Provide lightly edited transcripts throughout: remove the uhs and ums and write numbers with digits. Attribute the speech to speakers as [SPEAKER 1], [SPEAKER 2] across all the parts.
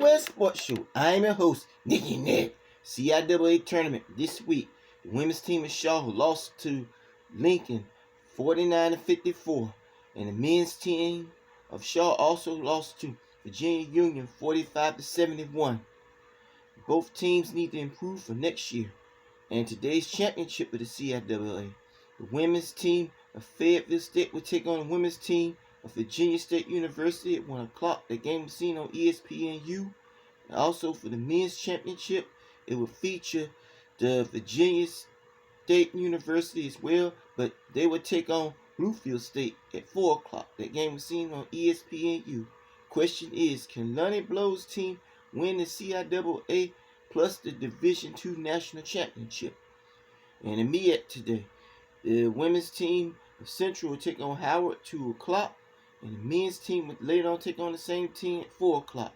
[SPEAKER 1] TriWebSportsShow. Show. I'm your host, Nicky Nick. CIAA tournament this week. The women's team of Shaw lost to Lincoln 49-54. And the men's team of Shaw also lost to Virginia Union 45-71. Both teams need to improve for next year. And today's championship of the CIAA. The women's team of Fayetteville State will take on the women's team of Virginia State University at 1 o'clock. The game was seen on ESPNU. And also for the men's championship, it will feature the Virginia State University as well, but they will take on Bluefield State at 4 o'clock. That game was seen on ESPNU. Question is, can Lonnie Blow's team win the CIAA plus the Division II National Championship? And in MEAC today, the women's team of Central will take on Howard at 2 o'clock. And the men's team will later on take on the same team at 4 o'clock.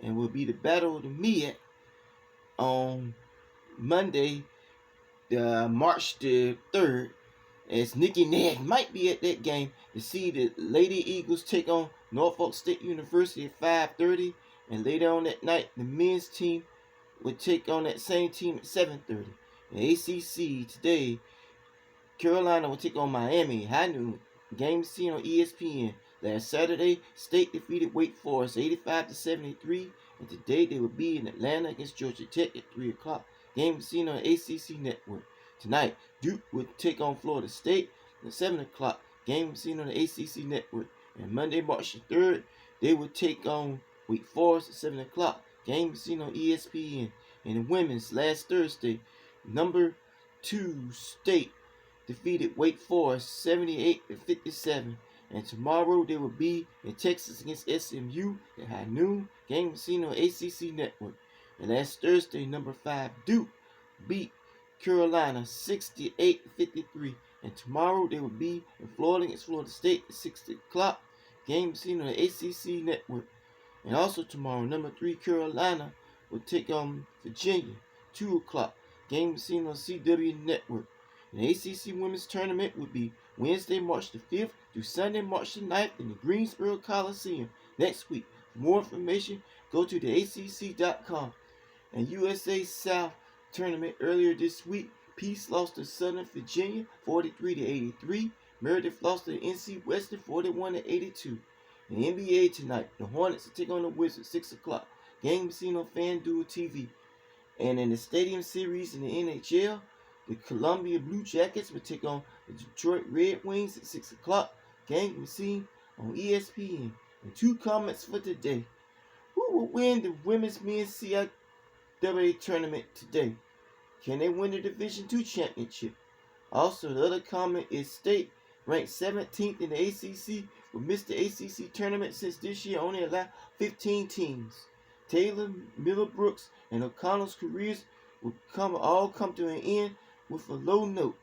[SPEAKER 1] And will be the battle of the MEAC on Monday, March the 3rd. As Nicky Nag might be at that game to see the Lady Eagles take on Norfolk State University at 5:30. And later on that night, the men's team will take on that same team at 7:30. In ACC today, Carolina will take on Miami, high noon. Game seen on ESPN. Last Saturday, State defeated Wake Forest 85-73. And today they will be in Atlanta against Georgia Tech at 3 o'clock. Game seen on ACC Network. Tonight, Duke will take on Florida State at 7 o'clock. Game seen on the ACC Network. And Monday, March the 3rd, they will take on Wake Forest at 7 o'clock. Game seen on ESPN. And the women's last Thursday, number 2 State defeated Wake Forest 78-57. And tomorrow they will be in Texas against SMU at high noon. Game seen on ACC Network. And last Thursday, number 5 Duke beat Carolina 68-53. And tomorrow they will be in Florida against Florida State at 6 o'clock. Game seen on the ACC Network. And also tomorrow, number 3 Carolina will take on Virginia 2 o'clock. Game seen on CW Network. The ACC Women's Tournament will be Wednesday, March the 5th through Sunday, March the 9th in the Greensboro Coliseum next week. For more information, go to theacc.com. And USA South Tournament earlier this week, Peace lost to Southern Virginia 43-83. Meredith lost to NC Western 41-82. In the NBA tonight, the Hornets will take on the Wizards 6 o'clock. Game seen on FanDuel TV. And in the Stadium Series in the NHL, the Columbia Blue Jackets will take on the Detroit Red Wings at 6 o'clock. Game was seen on ESPN. And 2 comments for today. Who will win the women's men's CIAA tournament today? Can they win the Division II championship? Also, the other comment is State ranked 17th in the ACC will miss the ACC tournament since this year only allowed 15 teams. Taylor, Miller-Brooks, and O'Connell's careers will all come to an end with a low note.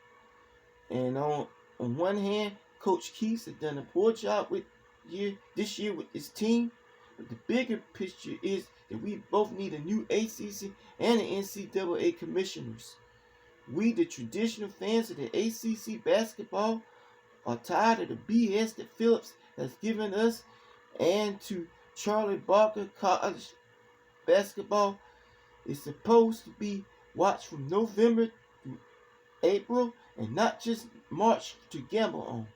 [SPEAKER 1] And on one hand, Coach Keith has done a poor job this year with his team. But the bigger picture is that we both need a new ACC and an NCAA commissioners. We, the traditional fans of the ACC basketball, are tired of the BS that Phillips has given us, and to Charlie Barker college basketball is supposed to be watched from November to April and not just March to gamble on.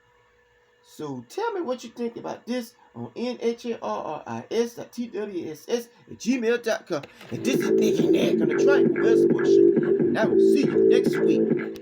[SPEAKER 1] So tell me what you think about this on nharris.twss@gmail.com. And this is Nicky Nag on the TriWebSportsShow. And I will see you next week.